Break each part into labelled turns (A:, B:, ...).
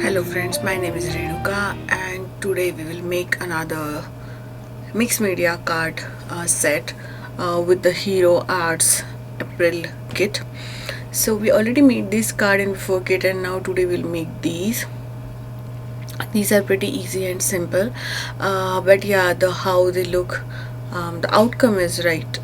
A: Hello friends, my name is Renuka and today we will make another mixed media card set with the Hero Arts April kit. So we already made this card in before kit and now today we'll make these. These are pretty easy and simple, but yeah, the how they look, the outcome is right.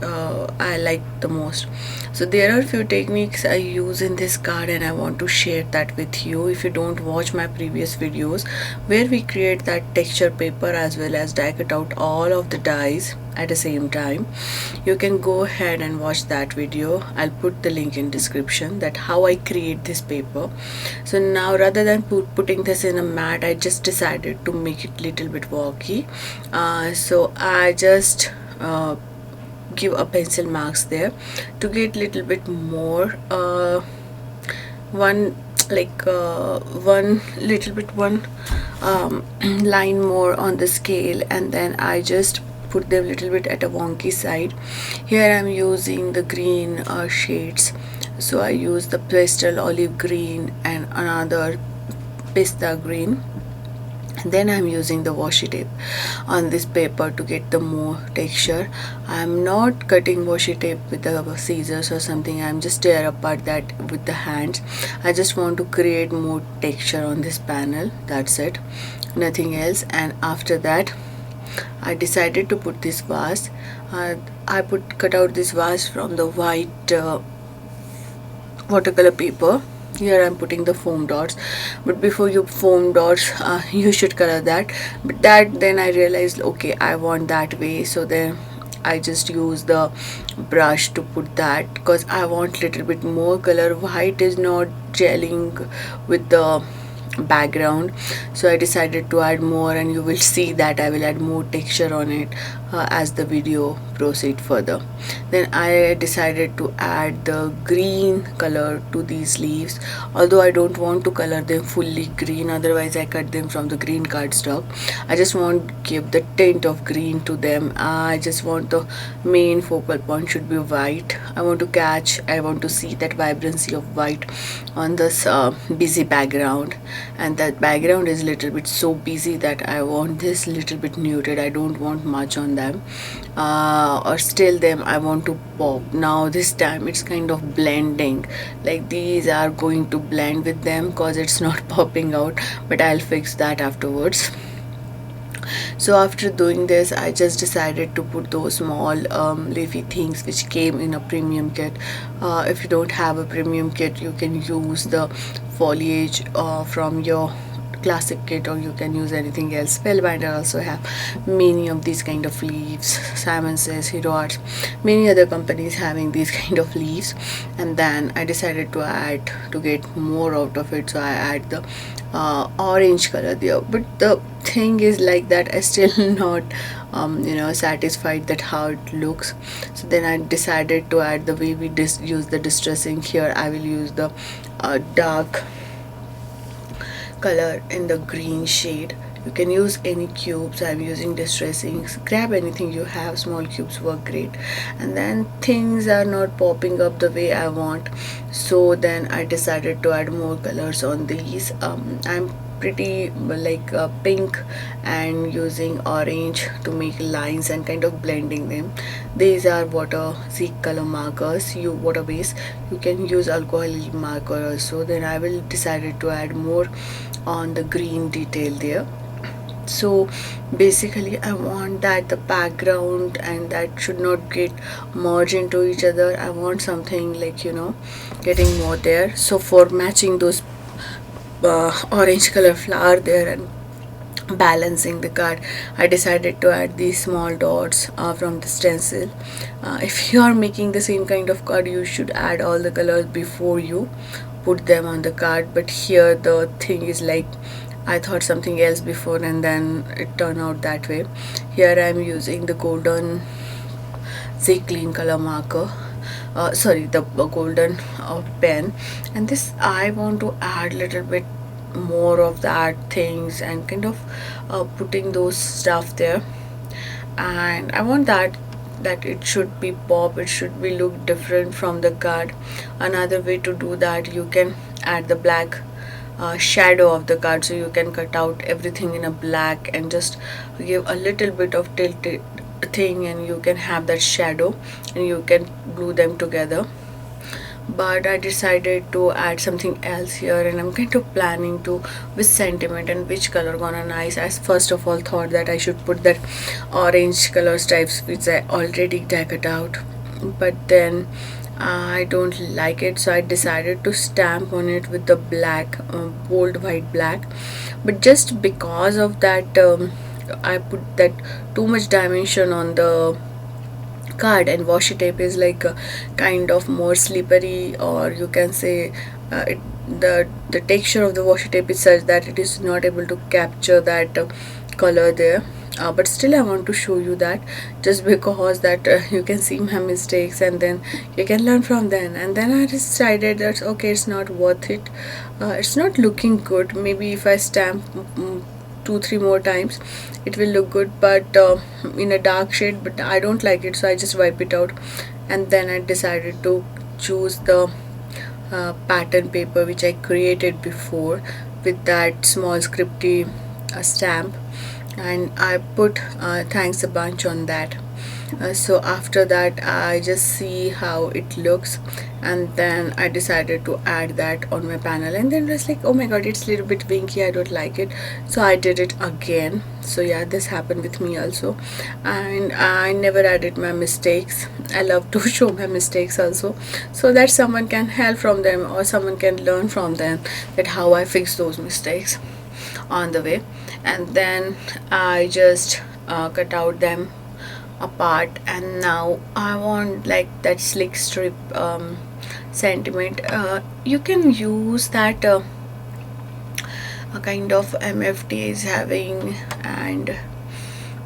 A: I like the most. So there are few techniques I use in this card and I want to share that with you. If you don't watch my previous videos where we create that texture paper as well as die cut out all of the dies at the same time, you can go ahead and watch that video. I'll put the link in description that how I create this paper. So now rather than putting this in a mat, I just decided to make it little bit wonky. So I just give a pencil marks there to get little bit more one one little bit one line more on the scale, and then I just put them little bit at a wonky side. Here I'm using the green shades, so I use the pastel olive green and another pista green. Then I'm using the washi tape on this paper to get the more texture. I'm not cutting washi tape with the scissors or something. I'm just tear apart that with the hands. I just want to create more texture on this panel. That's it, nothing else. And after that I decided to put this vase. I cut out this vase from the white watercolor paper. Here I'm putting the foam dots, but before you foam dots you should color that. But that then I realized, okay, I want that way, so then I just use the brush to put that because I want little bit more color. White is not gelling with the background, so I decided to add more, and you will see that I will add more texture on it as the video proceed further. Then I decided to add the green color to these leaves, although I don't want to color them fully green, otherwise I cut them from the green cardstock. I just want to give the tint of green to them. I just want the main focal point should be white. I want to see that vibrancy of white on this busy background, and that background is little bit so busy that I want this little bit muted. I don't want much on them, or still them I want to pop. Now this time it's kind of blending, like these are going to blend with them because it's not popping out, but I'll fix that afterwards. So after doing this, I just decided to put those small leafy things which came in a premium kit. If you don't have a premium kit, you can use the foliage from your classic kit, or you can use anything else. Spellbinder also have many of these kind of leaves. Simon Says, Hero Arts, many other companies having these kind of leaves. And then I decided to add, to get more out of it, so I add the orange color there. But the thing is like that I still not satisfied that how it looks. So then I decided to add the way we use the distressing. Here I will use the dark color in the green shade. You can use any cubes. I'm using distressing. Grab anything you have, small cubes work great. And then things are not popping up the way I want, so then I decided to add more colors on these. I'm pretty like pink and using orange to make lines and kind of blending them. These are water color markers, water base. You can use alcohol marker also. Then I will decided to add more on the green detail there. So basically I want that the background and that should not get merged into each other. I want something like getting more there. So for matching those orange color flower there and balancing the card, I decided to add these small dots from the stencil. If you are making the same kind of card, you should add all the colors before you put them on the card. But here the thing is like I thought something else before and then it turned out that way. Here I am using the golden clean color marker, the golden pen, and this I want to add little bit more of that things and kind of putting those stuff there. And I want that it should be pop, it should be look different from the card. Another way to do that, you can add the black shadow of the card, so you can cut out everything in a black and just give a little bit of tilted thing, and you can have that shadow and you can glue them together. But I decided to add something else here, and I'm kind of planning to which sentiment and which color gonna nice. I first of all thought that I should put that orange color stripes which I already decked out, but then I don't like it, so I decided to stamp on it with the black, bold white black. But just because of that, I put that too much dimension on the card, and washi tape is like kind of more slippery, or you can say the texture of the washi tape is such that it is not able to capture that color there. But still I want to show you that, just because that you can see my mistakes and then you can learn from them. And then I decided that okay, it's not worth it, it's not looking good. Maybe if I stamp 2-3 more times it will look good, but in a dark shade, but I don't like it, so I just wipe it out. And then I decided to choose the pattern paper which I created before with that small scripty stamp, and I put thanks a bunch on that. So after that I just see how it looks, and then I decided to add that on my panel, and then it's like, oh my god, it's a little bit winky, I don't like it, so I did it again. So yeah, this happened with me also, and I never added my mistakes. I love to show my mistakes also, so that someone can help from them or someone can learn from them that how I fix those mistakes on the way. And then I just cut out them apart, and now I want like that slick strip sentiment. You can use that a kind of MFT is having, and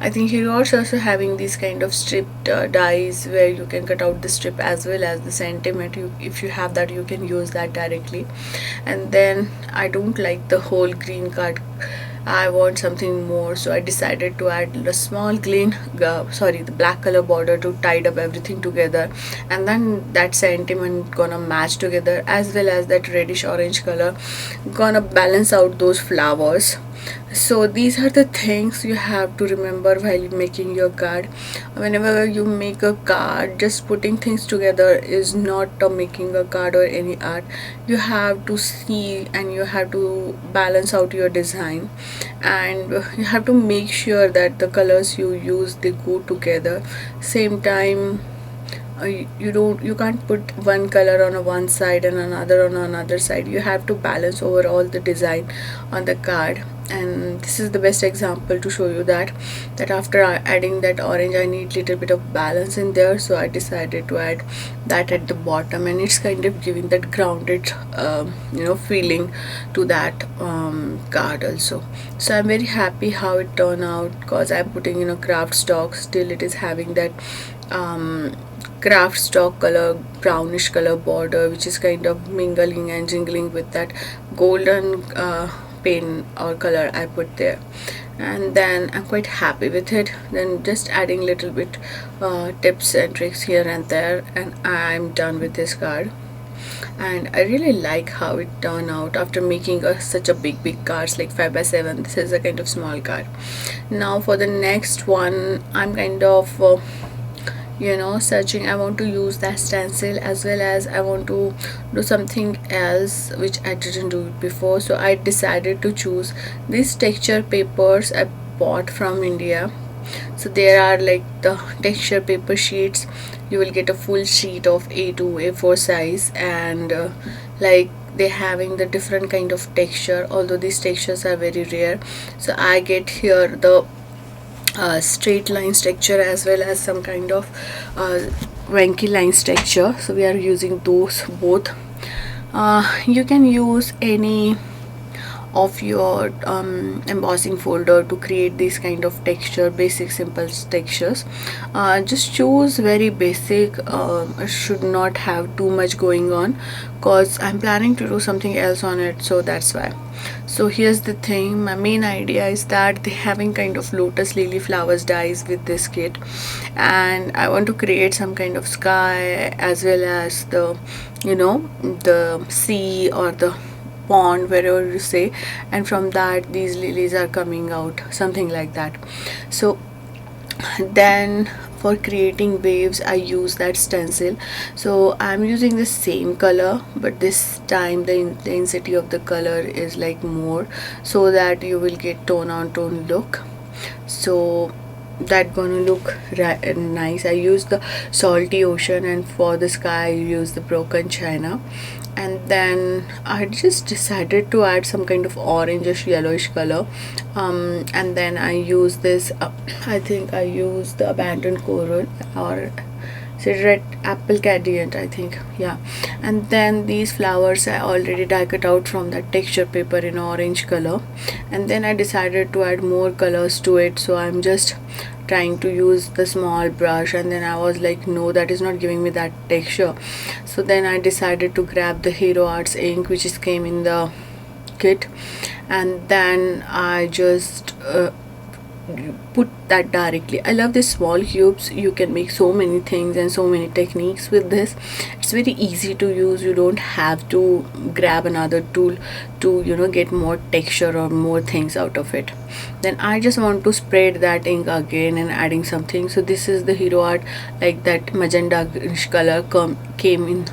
A: I think Helios also having these kind of stripped dies where you can cut out the strip as well as the sentiment. If you have that, you can use that directly. And then I don't like the whole green card, I want something more, so I decided to add a small the black color border to tie up everything together, and then that sentiment gonna match together as well as that reddish orange color gonna balance out those flowers. So these are the things you have to remember while making your card. Whenever you make a card, just putting things together is not making a card or any art. You have to see and you have to balance out your design, and you have to make sure that the colors you use they go together. Same time, you can't put one color on a one side and another on another side. You have to balance over all the design on the card, and this is the best example to show you that after adding that orange I need little bit of balance in there, so I decided to add that at the bottom, and it's kind of giving that grounded feeling to that card also. So I'm very happy how it turned out, because I'm putting in a craft stock, still it is having that craft stock color, brownish color border, which is kind of mingling and jingling with that golden pen or color I put there. And then I'm quite happy with it. Then just adding little bit tips and tricks here and there, and I'm done with this card. And I really like how it turned out after making such a big cards like 5x7. This is a kind of small card. Now for the next one, I'm kind of searching. I want to use that stencil as well as I want to do something else which I didn't do it before, so I decided to choose these texture papers I bought from India. So there are like the texture paper sheets. You will get a full sheet of A2 A4 size, and like they having the different kind of texture, although these textures are very rare. So I get here the straight line texture as well as some kind of wanky line texture, so we are using those both. You can use any of your embossing folder to create this kind of texture, basic simple textures. Just choose very basic, should not have too much going on, because I'm planning to do something else on it, so that's why. So here's the thing, my main idea is that they having kind of lotus lily flowers dies with this kit, and I want to create some kind of sky as well as the the sea or the pond, wherever you say, and from that these lilies are coming out, something like that. So then for creating waves I use that stencil. So I'm using the same color, but this time the intensity of the color is like more, so that you will get tone on tone look. So that gonna look nice. I use the salty ocean, and for the sky I use the broken china. And then I just decided to add some kind of orangish yellowish color, and then I use this I think I use the abandoned coral, or is it red apple cadient, I think, yeah. And then these flowers I already die cut out from that texture paper in orange color, and then I decided to add more colors to it. So I'm just trying to use the small brush, and then I was like, no, that is not giving me that texture. So then I decided to grab the Hero Arts ink, which is came in the kit, and then I just put that directly. I love these small cubes. You can make so many things and so many techniques with this. It's very easy to use. You don't have to grab another tool to, you know, get more texture or more things out of it. Then I just want to spread that ink again and adding something. So this is the Hero Art, like that magenta color came in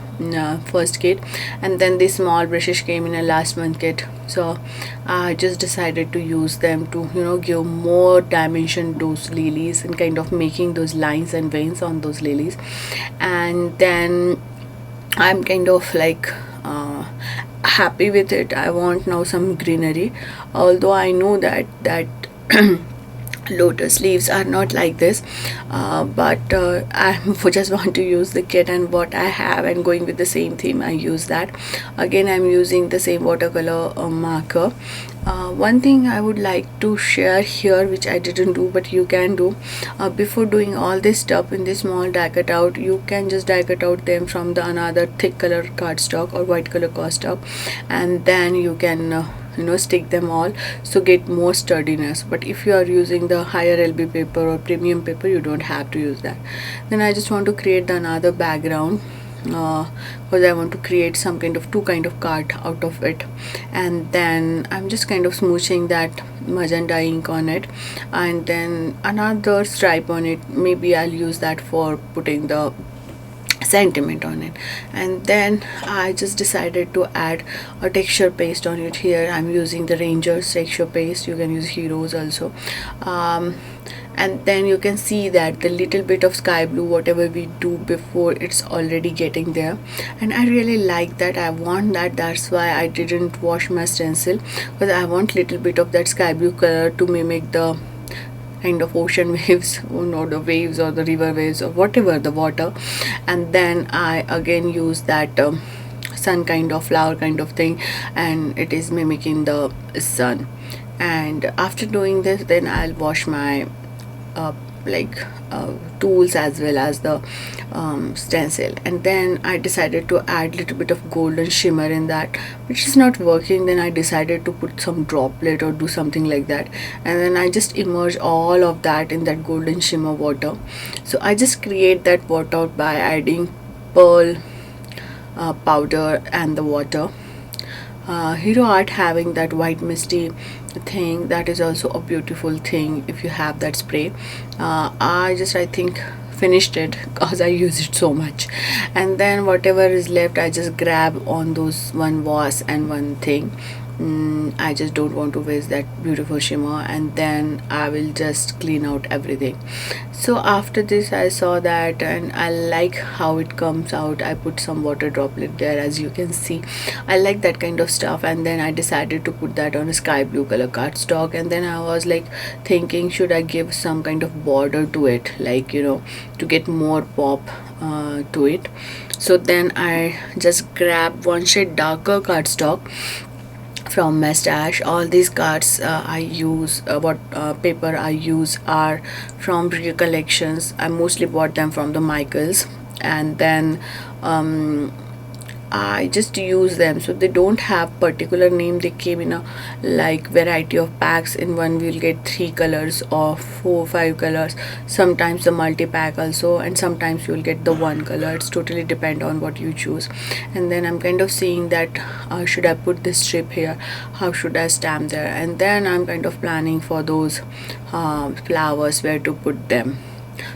A: first kit, and then these small brushes came in a last month kit. So I just decided to use them to, you know, give more dimension to those lilies and kind of making those lines and veins on those lilies. And then I'm kind of like happy with it. I want now some greenery, although I know that lotus leaves are not like this, but I just want to use the kit and what I have, and going with the same theme I use that. Again, I'm using the same watercolor marker. One thing I would like to share here, which I didn't do but you can do, before doing all this stuff in this small die cut out, you can just die cut out them from the another thick color cardstock or white color cardstock, and then you can you know, stick them all, so get more sturdiness. But if you are using the higher LB paper or premium paper, you don't have to use that. Then I just want to create the another background, because I want to create some kind of two kind of card out of it. And then I'm just kind of smooching that magenta ink on it, and then another stripe on it. Maybe I'll use that for putting the sentiment on it. And then I just decided to add a texture paste on it. Here I'm using the Rangers texture paste. You can use Heroes also. And then you can see that the little bit of sky blue, whatever we do before, it's already getting there, and I really like that. I want that. That's why I didn't wash my stencil, because I want little bit of that sky blue color to mimic the kind of ocean waves, or not the waves or the river waves or whatever, the water. And then I again use that sun kind of flower kind of thing, and it is mimicking the sun. And after doing this, then I'll wash my tools as well as the stencil. And then I decided to add little bit of golden shimmer in that, which is not working. Then I decided to put some droplet or do something like that, and then I just immerse all of that in that golden shimmer water. So I just create that water by adding pearl powder and the water. Hero Art having that white misty thing, that is also a beautiful thing if you have that spray. I think finished it because I use it so much. And then whatever is left, I just grab on those one vase and one thing. I just don't want to waste that beautiful shimmer, and then I will just clean out everything. So after this, I saw that and I like how it comes out. I put some water droplet there, as you can see. I like that kind of stuff. And then I decided to put that on a sky blue color cardstock, and then I was like thinking, should I give some kind of border to it, like, you know, to get more pop to it. So then I just grab one shade darker cardstock from my stash. All these cards I use, paper I use are from real collections. I mostly bought them from the Michaels. And then I just use them. So they don't have particular name. They came in a like variety of packs. In one we'll get 3 colors or 4 5 colors, sometimes the multi-pack also, and sometimes you'll get the one color. It's totally depend on what you choose. And then I'm kind of seeing that should I put this strip here, how should I stamp there, and then I'm kind of planning for those flowers where to put them.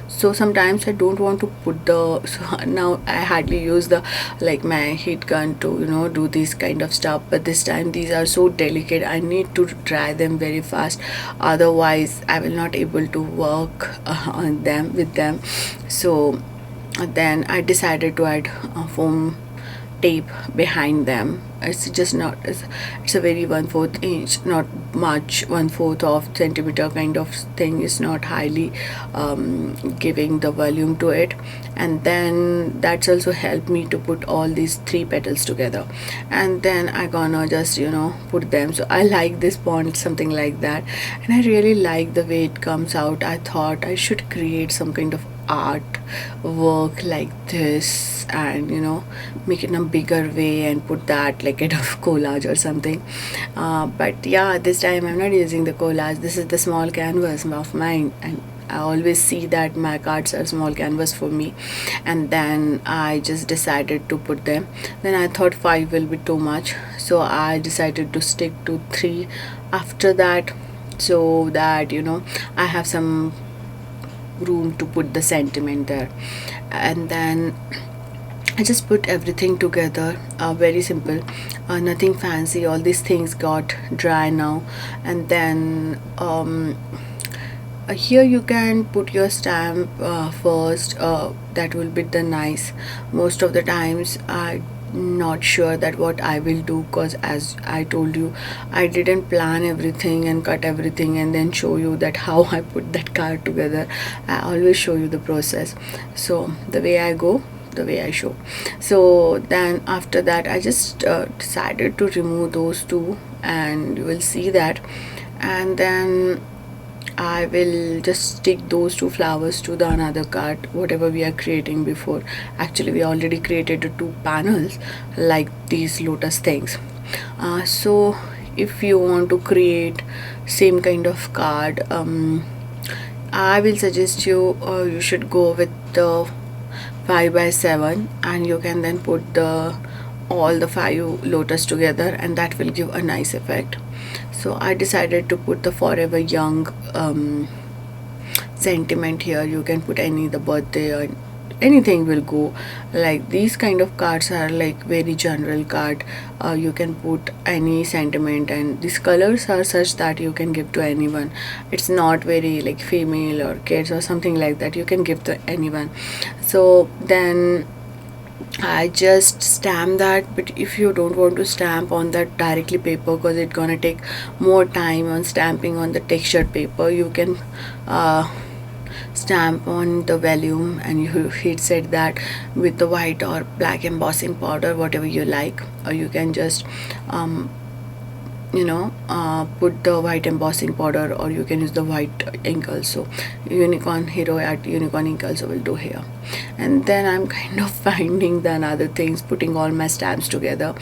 A: So sometimes I don't want to put the, so now I hardly use the like my heat gun to do this kind of stuff, but this time these are so delicate, I need to dry them very fast, otherwise I will not able to work on them with them. So then I decided to add foam tape behind them. It's just not, it's a very 1/4 inch, not much, 1/4 of centimeter kind of thing, is not highly giving the volume to it. And then that's also helped me to put all these 3 petals together, and then I gonna just put them. So I like this font, something like that, and I really like the way it comes out. I thought I should create some kind of art work like this and make it in a bigger way and put that like kind of collage or something, but yeah, this time I'm not using the collage. This is the small canvas of mine, and I always see that my cards are small canvas for me. And then I just decided to put them. Then I thought 5 will be too much, so I decided to stick to 3 after that, so that I have some room to put the sentiment there. And then I just put everything together, very simple, nothing fancy. All these things got dry now. And then here you can put your stamp first, that will be the nice. Most of the times I not sure that what I will do, because as I told you, I didn't plan everything and cut everything and then show you that how I put that card together. I always show you the process, so the way I go, the way I show. So then after that I just decided to remove those 2, and you will see that. And then I will just stick those 2 flowers to the another card, whatever we are creating before. Actually, we already created the 2 panels like these lotus things. So if you want to create same kind of card, I will suggest you should go with the 5x7, and you can then put the all the 5 lotus together, and that will give a nice effect. So I decided to put the forever young sentiment here. You can put any, the birthday or anything will go. Like these kind of cards are like very general card. You can put any sentiment, and these colors are such that you can give to anyone. It's not very like female or kids or something like that. You can give to anyone. So then I just stamp that. But if you don't want to stamp on that directly paper, because it's gonna take more time on stamping on the textured paper, you can stamp on the volume, and you hit set that with the white or black embossing powder, whatever you like. Or you can just put the white embossing powder, or you can use the white ink also. Unicorn hero at unicorn ink also will do here. And then I'm kind of finding the another things, putting all my stamps together.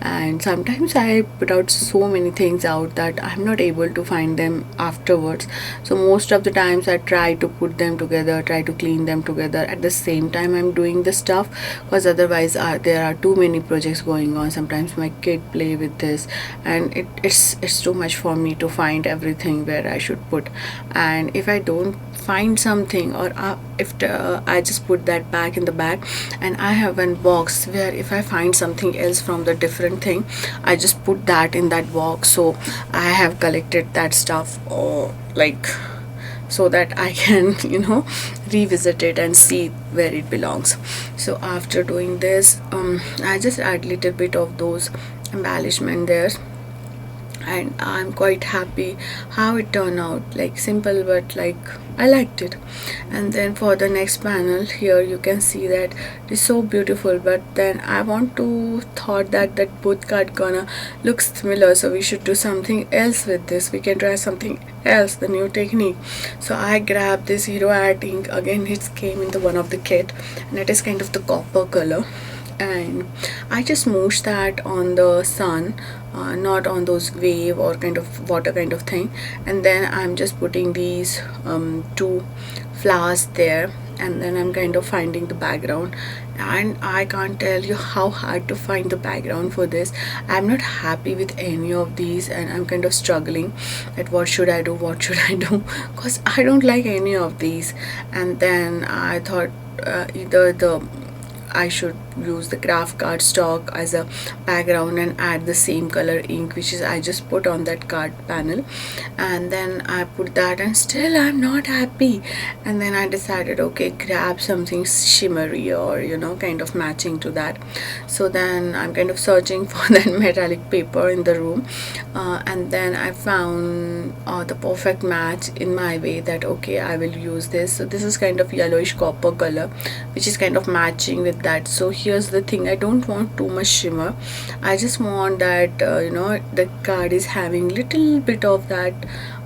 A: And sometimes I put out so many things out that I'm not able to find them afterwards. So most of the times I try to put them together, try to clean them together at the same time I'm doing the stuff, because otherwise there are too many projects going on. Sometimes my kid play with this, and it's too much for me to find everything where I should put. And if I don't find something, or if I just put that back in the bag, and I have one box where if I find something else from the different thing, I just put that in that box. So I have collected that stuff, or like, so that I can revisit it and see where it belongs. So after doing this, I just add little bit of those embellishment there, and I'm quite happy how it turned out. Like simple, but like I liked it. And then for the next panel here, you can see that it's so beautiful, but then I want to thought that both card gonna look similar, so we should do something else with this. We can try something else, the new technique. So I grabbed this hero art ink again. It came in the one of the kit, and it is kind of the copper color. and I just smoosh that on the sun, not on those wave or kind of water kind of thing. And then I'm just putting these two flowers there, and then I'm kind of finding the background. And I can't tell you how hard to find the background for this. I'm not happy with any of these, and I'm kind of struggling at what should I do, what should I do, because I don't like any of these. And then I thought either I should use the craft card stock as a background and add the same color ink, which is I just put on that card panel. And then I put that, and still I'm not happy. And then I decided, okay, grab something shimmery or kind of matching to that. So then I'm kind of searching for that metallic paper in the room, and then I found the perfect match in my way, that okay, I will use this. So this is kind of yellowish copper color, which is kind of matching with that. So here's the thing, I don't want too much shimmer. I just want that the card is having little bit of that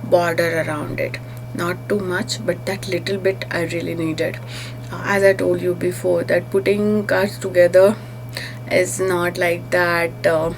A: border around it, not too much, but that little bit I really needed. As I told you before, that putting cards together is not like that, that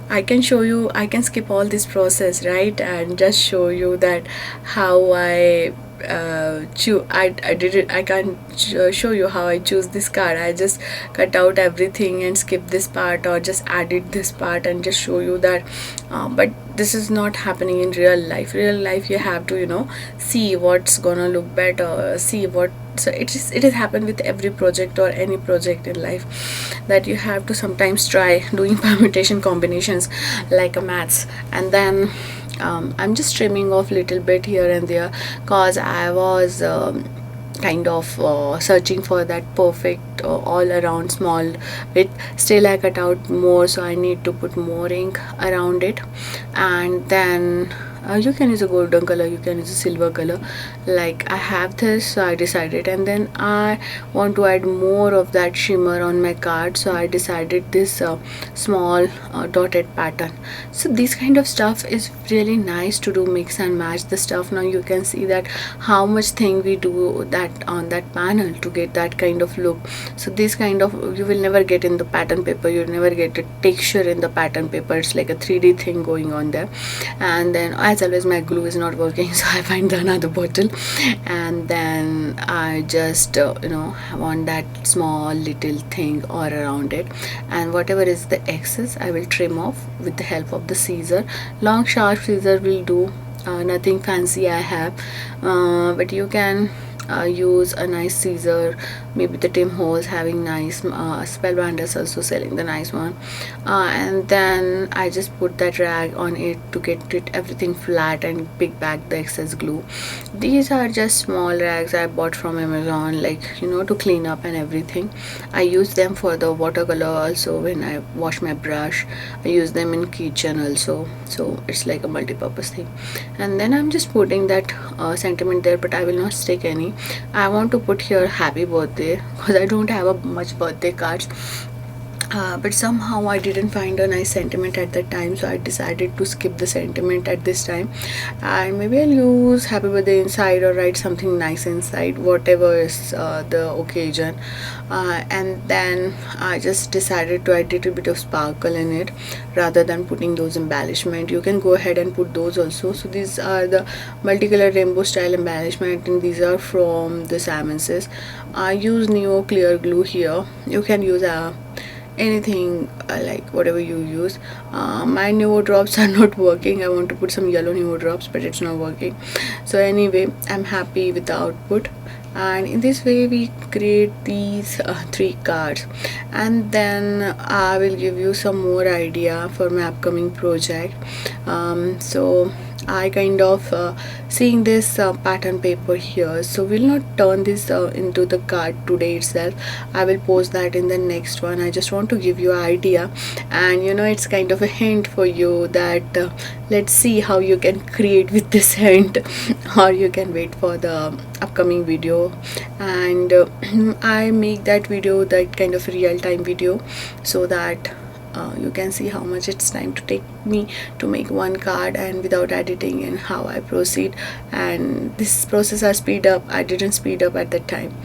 A: I can show you, I can skip all this process, right, and just show you that how I I did it. I can't show you how I choose this card. I just cut out everything and skip this part, or just added this part and just show you that. But this is not happening in real life. Real life, you have to see what's gonna look better, see what. So it is happened with every project or any project in life, that you have to sometimes try doing permutation combinations like a maths. And then I'm just trimming off little bit here and there, cause I was kind of searching for that perfect all around small bit. Still I cut out more, so I need to put more ink around it. And then you can use a golden color, you can use a silver color. Like I have this, so I decided, and then I want to add more of that shimmer on my card, so I decided this small dotted pattern. So this kind of stuff is really nice to do, mix and match the stuff. Now you can see that how much thing we do that on that panel to get that kind of look. So this kind of you will never get in the pattern paper, you'll never get a texture in the pattern paper. It's like a 3D thing going on there. And then as always, my glue is not working, so I find another bottle, and then I just want that small little thing all around it. And whatever is the excess, I will trim off with the help of the scissor. Long sharp scissor will do, nothing fancy I have, but you can use a nice scissor. Maybe the Tim Holtz having nice Spellbinders also selling the nice one. And then I just put that rag on it to get it everything flat and pick back the excess glue. These are just small rags I bought from Amazon, like to clean up and everything. I use them for the watercolor also. When I wash my brush, I use them in kitchen also, so it's like a multi-purpose thing. And then I'm just putting that sentiment there, but I will not stick any. I want to put here happy birthday, because I don't have a much birthday cards. But somehow I didn't find a nice sentiment at that time, so I decided to skip the sentiment at this time. And maybe I'll use happy birthday inside, or write something nice inside, whatever is the occasion. And then I just decided to add a little bit of sparkle in it, rather than putting those embellishment. You can go ahead and put those also. So these are the multicolor rainbow style embellishment, and these are from the Salmon Says. I use Neo clear glue here. You can use anything like whatever you use. My Neo drops are not working. I want to put some yellow Neo drops, but it's not working. So anyway, I'm happy with the output. And in this way we create these 3 cards. And then I will give you some more idea for my upcoming project. So I kind of seeing this pattern paper here, so we'll not turn this into the card today itself. I will post that in the next one. I just want to give you an idea, and it's kind of a hint for you that let's see how you can create with this hint, or you can wait for the upcoming video. And I make that video, that kind of real-time video, so that you can see how much it's time to take me to make one card, and without editing, and how I proceed. And this process I speed up, I didn't speed up at that time.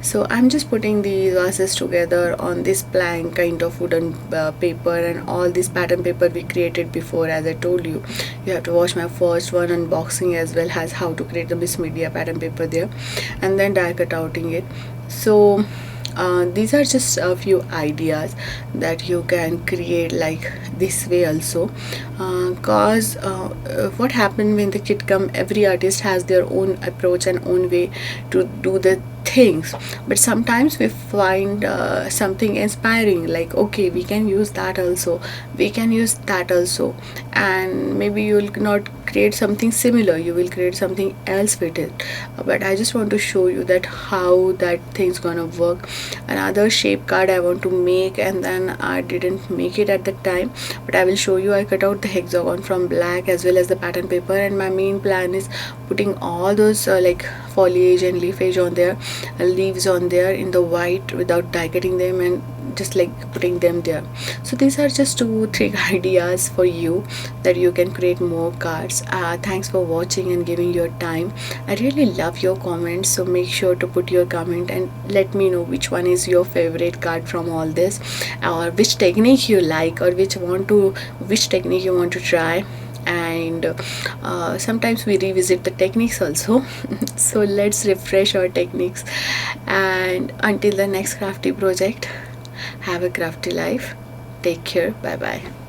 A: So I'm just putting these vases together on this plank kind of wooden paper, and all this pattern paper we created before. As I told you, you have to watch my first one unboxing as well as how to create the Miss Media pattern paper there, and then die cut outing it. So these are just a few ideas that you can create like this way also, cause what happened when the kit come, every artist has their own approach and own way to do the things, but sometimes we find something inspiring, like okay, we can use that also, we can use that also, and maybe you will not create something similar, you will create something else with it. But I just want to show you that how that thing's gonna work. Another shape card I want to make, and then I didn't make it at the time, but I will show you. I cut out the hexagon from black as well as the pattern paper, and my main plan is putting all those like foliage and leafage on there, leaves on there in the white without die cutting them, and just like putting them there. So these are just 2-3 ideas for you that you can create more cards. Thanks for watching and giving your time. I really love your comments, so make sure to put your comment and let me know which one is your favorite card from all this, or which technique you like, or which technique you want to try. And sometimes we revisit the techniques also. So let's refresh our techniques, and until the next crafty project, have a crafty life. Take care. Bye bye.